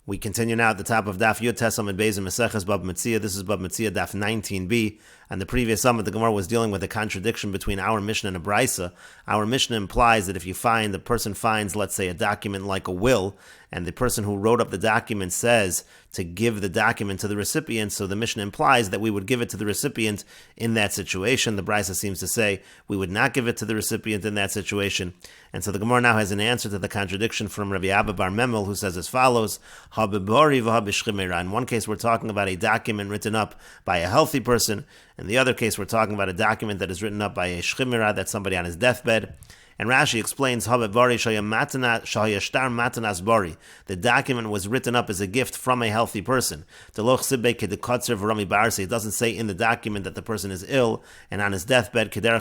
We continue now at the top of Daf Yomi Gemara Meseches Bava Metzia. This is Bava Metzia Daf 19b. And the previous summit, the Gemara was dealing with a contradiction between our Mishnah and a Brisa. Our Mishnah implies that if the person finds, let's say, a document like a will, and the person who wrote up the document says to give the document to the recipient, so the Mishnah implies that we would give it to the recipient in that situation. The Brisa seems to say we would not give it to the recipient in that situation. And so the Gemara now has an answer to the contradiction from Rabbi Abba Bar Memel, who says as follows: in one case, we're talking about a document written up by a healthy person. In the other case, we're talking about a document that is written up by a shchimera, that's somebody on his deathbed. And Rashi explains, the document was written up as a gift from a healthy person. It doesn't say in the document that the person is ill and on his deathbed, in the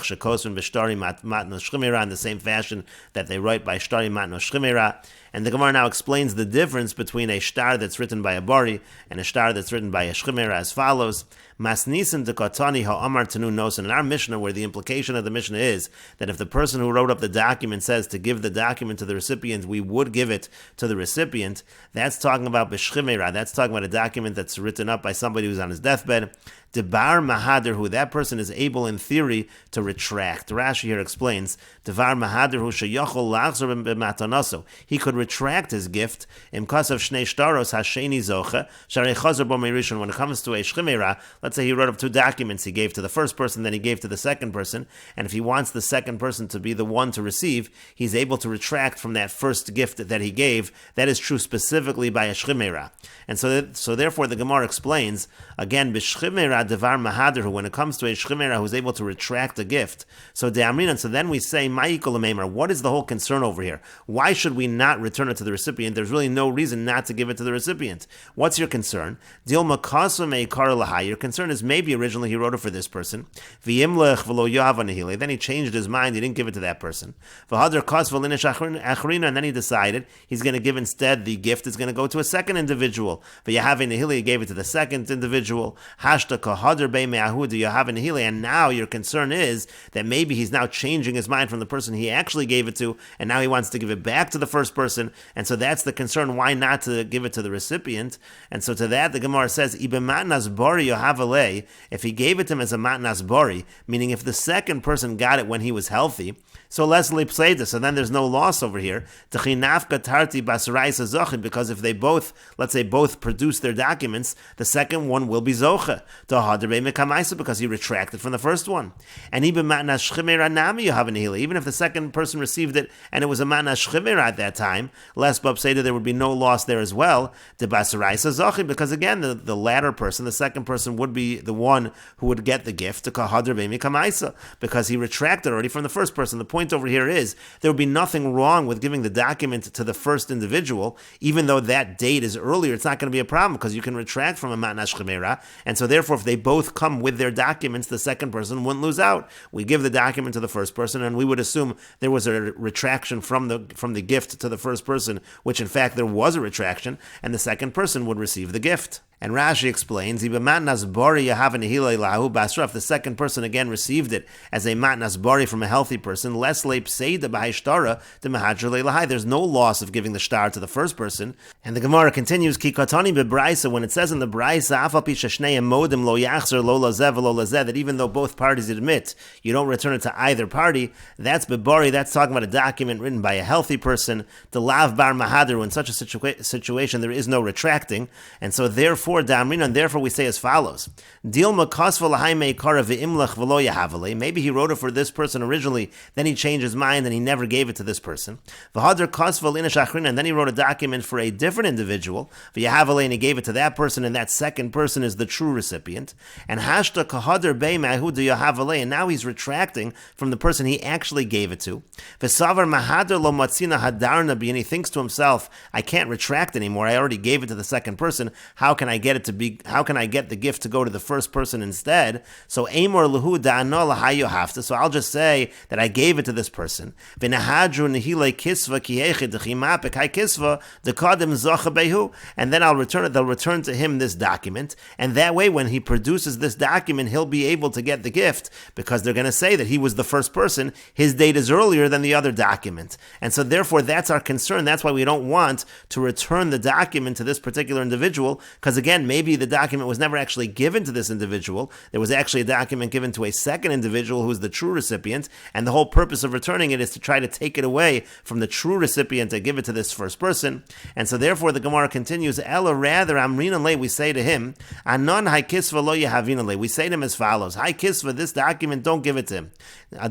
same fashion that they write by shtari matno shchimera. And the Gemara now explains the difference between a shtar that's written by a bari and a shtar that's written by a shchimera as follows: Masnisin de katani ha'amar tenu nosen. In our Mishnah, where the implication of the Mishnah is that if the person who wrote up the document says to give the document to the recipient, we would give it to the recipient. That's talking about b'shchimera. That's talking about a document that's written up by somebody who's on his deathbed. Debar mahader, who that person is able in theory to retract. Rashi here explains, Devar mahader hu sheyachol lachzor b'matanoso. He could retract his gift in case of shnei shtaros hasheni zoche sharei chazor bo meirishon. When it comes to a shchimera, let's say he wrote up two documents. He gave to the first person, then he gave to the second person. And if he wants the second person to be the one to receive, he's able to retract from that first gift that he gave. That is true specifically by a shchimera. And so therefore the Gemara explains, again, b'shchimera devar mahader, who when it comes to a shchimera who's able to retract a gift. So de'amrinan, so then we say, ma'ikol meimer, what is the whole concern over here? Why should we not return it to the recipient? There's really no reason not to give it to the recipient. What's your concern? Dil makasum eikar lahai. Your concern is maybe originally he wrote it for this person. V'yimlech v'lo yav anehile. Then he changed his mind, he didn't give it to that person. V'hadar kas v'linish achrina, and then he decided he's going to give instead, the gift is going to go to a second individual. V'yahav anehile, he gave it to the second individual. Hashta kahadar bei me'ahud yahav anehile, and now your concern is that maybe he's now changing his mind from the person he actually gave it to, and now he wants to give it back to the first person, and so that's the concern. Why not to give it to the recipient? And so to that the Gemara says, Ibematnas bari yahav alei, if he gave it to him as a matnas bari, meaning if the second person got it when he was healthy, so less lipseida, so then there's no loss over here. Because if they both, let's say both produce their documents, the second one will be zoche because he retracted from the first one. And even if the second person received it and it was a matnas shchimera at that time, less babseida, there would be no loss there as well. Because again, the latter person, the second person, would be the one who would get the gift because he retracted already from the first person. The point over here is there would be nothing wrong with giving the document to the first individual, even though that date is earlier. It's not going to be a problem because you can retract from a matnas shchimera, and so therefore if they both come with their documents, the second person wouldn't lose out. We give the document to the first person, and we would assume there was a retraction from the gift to the first person, which in fact there was a retraction, and the second person would receive the gift. And Rashi explains, if the second person again received it as a matnas bari from a healthy person, there's no loss of giving the shtar to the first person. And the Gemara continues, when it says in the Brisa, that even though both parties admit you don't return it to either party, that's bebari, that's talking about a document written by a healthy person. The lav bar mahader, in such a situation there is no retracting, and so therefore we say as follows: maybe he wrote it for this person originally, then he changed his mind and he never gave it to this person. And then he wrote a document for a different individual, and he gave it to that person, and that second person is the true recipient. And now he's retracting from the person he actually gave it to. And he thinks to himself, I can't retract anymore, I already gave it to the second person, how can I I get the gift to go to the first person instead? So Amor Lahu Da'ano Lahayo Hafta. So I'll just say that I gave it to this person. V'nahadru Nihile Kisva Kiyechi D'chimapik Hai Kisva D'kadim Zocha Behu. And then I'll return it. They'll return to him this document. And that way, when he produces this document, he'll be able to get the gift because they're going to say that he was the first person. His date is earlier than the other document. And so therefore, that's our concern. That's why we don't want to return the document to this particular individual, because again, maybe the document was never actually given to this individual. There was actually a document given to a second individual who's the true recipient, and the whole purpose of returning it is to try to take it away from the true recipient to give it to this first person. And so therefore the Gemara continues, Ella rather Amrinan Le, we say to him, Anon Hai Kisva Lo Yahavinan Le, we say to him as follows, Hai Kisva, this document, don't give it to him.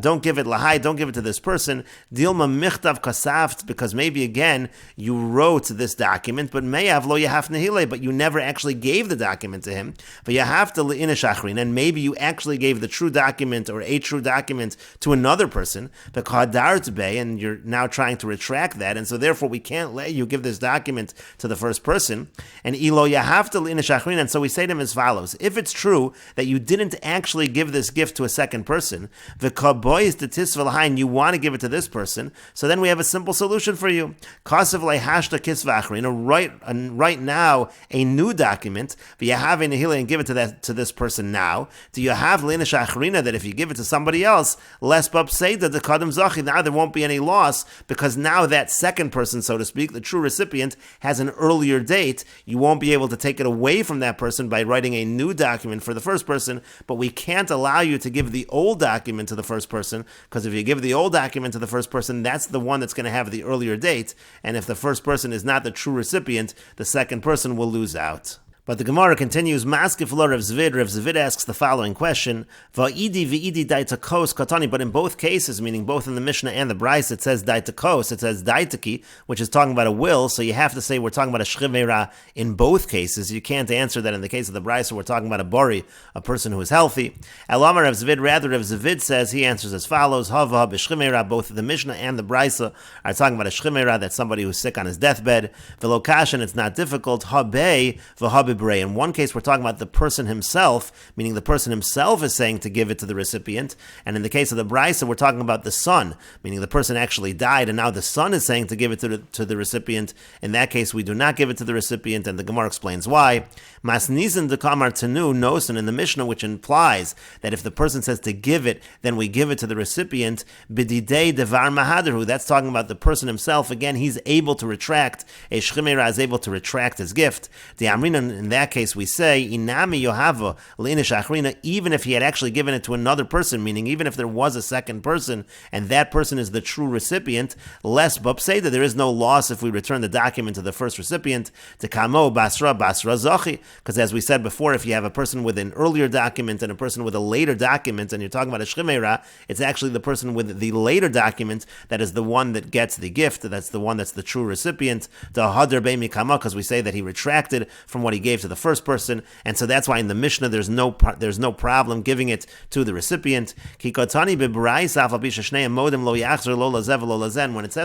Don't give it Lahai, don't give it to this person. Dilma Michtav Kasaft, because maybe again you wrote this document, but Meyav Lo Yahaf Nehile, but you never actually gave the document to him. But you have to Le'inish Achrin, and maybe you actually gave the true document or a true document to another person, the Kadar Tbe, and you're now trying to retract that, and so therefore we can't let you give this document to the first person. And Ilo Yahav to Le'inish Achrin, and so we say to him as follows: if it's true that you didn't actually give this gift to a second person, the Kaboy is the Tisvalhain, and you want to give it to this person, so then we have a simple solution for you. Kasav Le'hashta Kisva Achrin, right now a new document, but you have a Nehila and give it to this person now. Do you have Le'inish Achrina that if you give it to somebody else, less Babseda the Kadam Zachi, now there won't be any loss because now that second person, so to speak, the true recipient, has an earlier date. You won't be able to take it away from that person by writing a new document for the first person, but we can't allow you to give the old document to the first person, because if you give the old document to the first person, that's the one that's going to have the earlier date, and if the first person is not the true recipient, the second person will lose out. But the Gemara continues, Maskif lo Rav Zvid. Rav Zvid asks the following question, Va'idi v'idi daitakos katani, but in both cases, meaning both in the Mishnah and the Bryce, it says daitakos, it says daitaki, which is talking about a will, so you have to say we're talking about a shchivera in both cases. You can't answer that in the case of the Bryce, so we're talking about a bori, a person who is healthy. Elamar Rav Zvid, rather Rav Zvid says, he answers as follows, Hava b'shchivera, both the Mishnah and the Bryce are talking about a shchivera, that's somebody who's sick on his deathbed. V'lokash, it's not difficult, habei v'habe. In one case, we're talking about the person himself, meaning the person himself is saying to give it to the recipient. And in the case of the Brisa, we're talking about the son, meaning the person actually died, and now the son is saying to give it to the recipient. In that case, we do not give it to the recipient, and the Gemara explains why. Mas nisan de kamar tenu nosen in the Mishnah, which implies that if the person says to give it, then we give it to the recipient. Bididei devar mahaderhu. That's talking about the person himself. Again, he's able to retract. A shchimera is able to retract his gift. The amrinan. In that case, we say, Inami Yohava Leinish Achrina, even if he had actually given it to another person, meaning even if there was a second person, and that person is the true recipient, less Babseda, there is no loss if we return the document to the first recipient, to Kamo Basra Zochi, because as we said before, if you have a person with an earlier document and a person with a later document, and you're talking about a Shchimera, it's actually the person with the later document that is the one that gets the gift, that's the one that's the true recipient, to Hadar Beimi Kama, because we say that he retracted from what he gave to the first person, and so that's why in the Mishnah there's no problem giving it to the recipient. When it says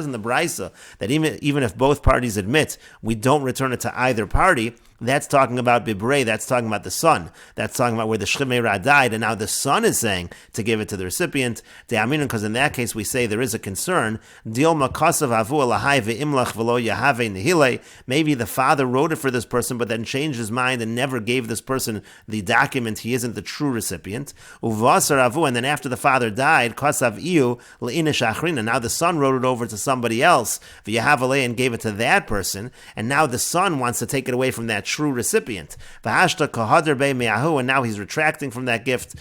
in the Braisa that even if both parties admit, we don't return it to either party, that's talking about Bibrei, that's talking about the son. That's talking about where the Shchimera died, and now the son is saying to give it to the recipient. Because in that case we say there is a concern. Maybe the father wrote it for this person, but then changed his mind and never gave this person the document. He isn't the true recipient. And then after the father died, now the son wrote it over to somebody else, and gave it to that person, and now the son wants to take it away from that true recipient. And now he's retracting from that gift.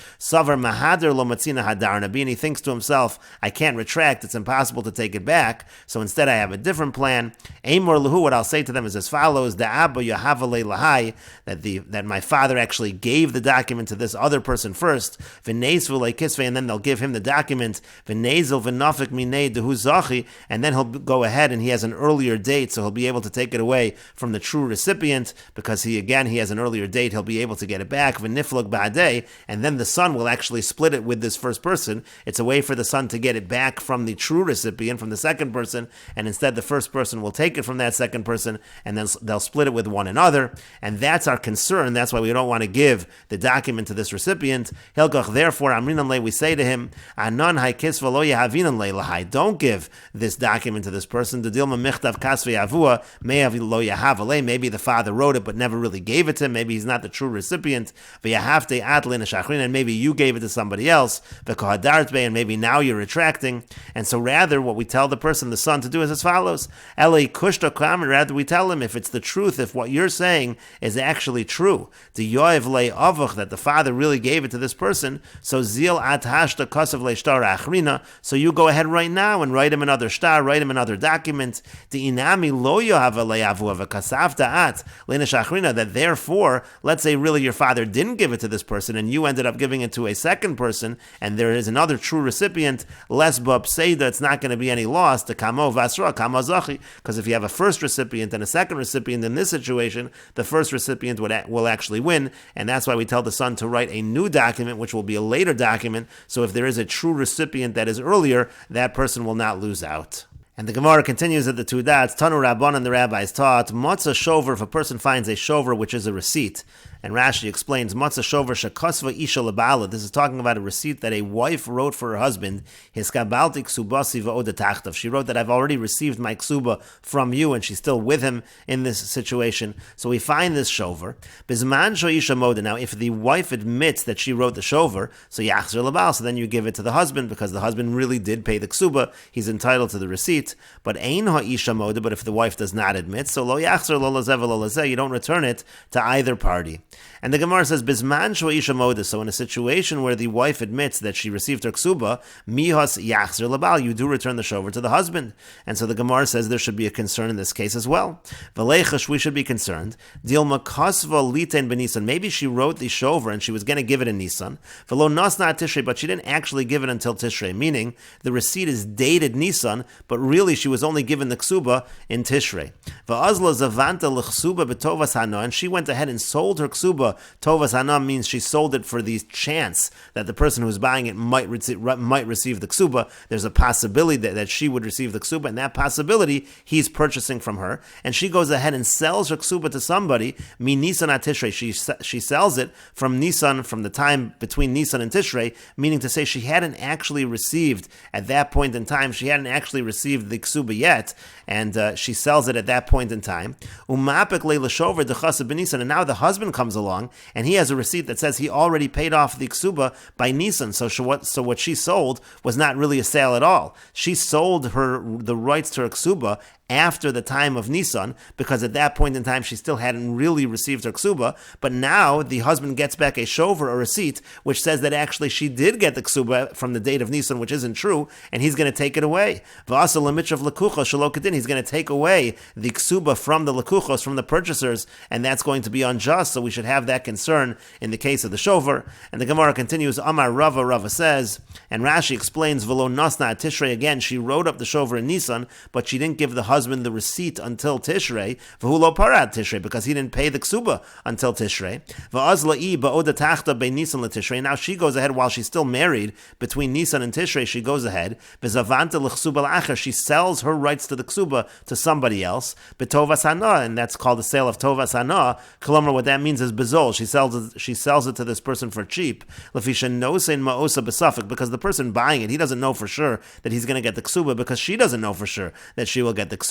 And he thinks to himself, I can't retract, it's impossible to take it back, so instead I have a different plan. What I'll say to them is as follows, that my father actually gave the document to this other person first, and then they'll give him the document, and then he'll go ahead and he has an earlier date, so he'll be able to take it away from the true recipient, because he has an earlier date, he'll be able to get it back, v'niflog ba'adei, and then the son will actually split it with this first person. It's a way for the son to get it back from the true recipient, from the second person, and instead the first person will take it from that second person, and then they'll split it with one another. And that's our concern. That's why we don't want to give the document to this recipient. Hilkoch, therefore, Amrinan Le, we say to him, Anon hai kisva lo yahavinan le lahai. Don't give this document to this person. The dilma michtav kasve avua me'av lo yahav le. Maybe the father wrote it but never really gave it to him. Maybe he's not the true recipient. V'yahavte atlin shachrin, and maybe you gave it to somebody else. V'kohadart be, and maybe now you're retracting. And so rather, what we tell the person, the son, to do is as follows: Ele kushta kamer. Rather, we tell him, if it's the truth, if what you're saying is actually true, the yoev le avach, that the father really gave it to this person, so zil at hashta kasav le shtar achrina, so you go ahead right now and write him another shtar, write him another document, the inami lo yohav le avu v'kasavta at leinish achrina, that therefore, let's say really your father didn't give it to this person and you ended up giving it to a second person, and there is another true recipient, les bab seida, it's not going to be any loss to kamo vasra kamo zachi, because if you have a first recipient and a second recipient in this situation, the first recipient will actually win, and that's why we tell the son to write a new document, which will be a later document, so if there is a true recipient that is earlier, that person will not lose out. And the Gemara continues at the two dots. Tanu Rabban, and the rabbis taught, Matzah shover, if a person finds a shover, which is a receipt. And Rashi explains, Matzah shover shekosva isha lebala. This is talking about a receipt that a wife wrote for her husband. Hiskabalti ksubasi va'odatachtav. She wrote that I've already received my ksuba from you, and she's still with him in this situation. So we find this shover. Bizman sho isha moda. Now, if the wife admits that she wrote the shover, so yachzer lebal, so then you give it to the husband, because the husband really did pay the ksuba. He's entitled to the receipt. But ein ha isha moda. But if the wife does not admit, so lo yachzer lo lazev lo lazeh, you don't return it to either party. And the Gemara says, Bizman shwa isha moda. So in a situation where the wife admits that she received her ksuba, mihas yachzer labal, you do return the shover to the husband. And so the Gemara says there should be a concern in this case as well. V'leichash, we should be concerned. Dilma kasva litein benisan. Maybe she wrote the shover and she was going to give it in Nisan. V'lo nasna Tishrei, but she didn't actually give it until Tishrei, meaning the receipt is dated Nisan, but really she was only given the ksuba in Tishrei. V'azla zavanta l'chsuba b'tovas hana, and she went ahead and sold her ksuba. Tovas hana means she sold it for the chance that the person who's buying it might receive the ksuba. There's a possibility that she would receive the ksuba, and that possibility he's purchasing from her. And she goes ahead and sells her ksuba to somebody. Mi Nisan at Tishrei. She sells it from Nisan, from the time between Nisan and Tishrei, meaning to say she hadn't actually received, at that point in time, she hadn't actually received the ksuba yet, and she sells it at that point in time. Umapik le l'shover dechasa b'Nisan, and now the husband comes along, and he has a receipt that says he already paid off the ksuba by Nisan. So what she sold was not really a sale at all. She sold the rights to her ksuba after the time of Nisan, because at that point in time she still hadn't really received her ksuba, but now the husband gets back a shover, a receipt, which says that actually she did get the ksuba from the date of Nisan, which isn't true, and he's going to take it away. He's going to take away the ksuba from the lekuchos, from the purchasers, and that's going to be unjust, so we should have that concern in the case of the shover. And the Gemara continues, Amar Rava says, and Rashi explains, V'lo nasna at Tishrei, again, she wrote up the shover in Nisan, but she didn't give the husband the receipt until Tishrei, v'hu lo parat Tishrei, because he didn't pay the ksuba until Tishrei. V'az la'i ba'oda tachta bein Nisan l'Tishrei. Now she goes ahead, while she's still married, between Nisan and Tishrei, she goes ahead, v'zavanta l'chsuba l'achar, she sells her rights to the ksuba to somebody else, b'tovas hana, and that's called the sale of tovas hana. Kolomar, what that means is bezol, she sells it to this person for cheap, l'fisha nosein ma'osa b'safik, because the person buying it, he doesn't know for sure that he's going to get the ksuba, because she doesn't know for sure that she will get the ksuba.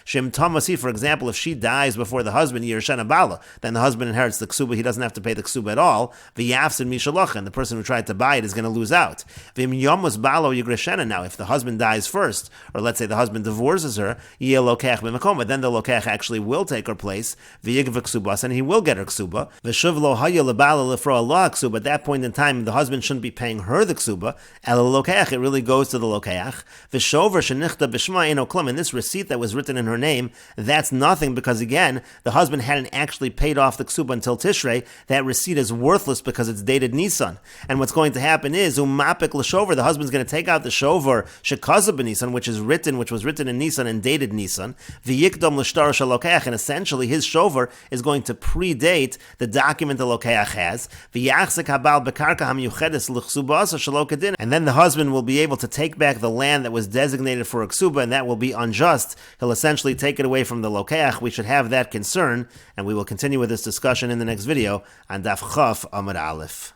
Shem Tamasi, for example, if she dies before the husband, Yershana Bala, then the husband inherits the ksuba, he doesn't have to pay the ksuba at all. V'yafsin mishalach, and the person who tried to buy it is going to lose out. V'im yomus balo yigreshena. Now, if the husband dies first, or let's say the husband divorces her, yeh lokech b'makoma, then the lokech actually will take her place, v'yigv ksubas, and he will get her ksuba. V'shuv lo haya lebala lefro Allah ksuba. At that point in time, the husband shouldn't be paying her the ksuba. El lokech, it really goes to the lokech. V'shover shenichta b'shma eno klum, and this receipt that that was written in her name, that's nothing because, again, the husband hadn't actually paid off the ksuba until Tishrei. That receipt is worthless because it's dated Nisan. And what's going to happen is, umapik l'shover, the husband's going to take out the shover, shekaza b'Nisan, which was written in Nisan and dated Nisan, v'yikdom l'shtar shalokeach, and essentially his shover is going to predate the document the lokeach has, v'yachzik habal bekarka hamyuchedes l'chsubasa shalokadin, and then the husband will be able to take back the land that was designated for a ksuba, and that will be unjust. He'll essentially take it away from the lokeach. We should have that concern, and we will continue with this discussion in the next video on Daf Chaf Amud Aleph.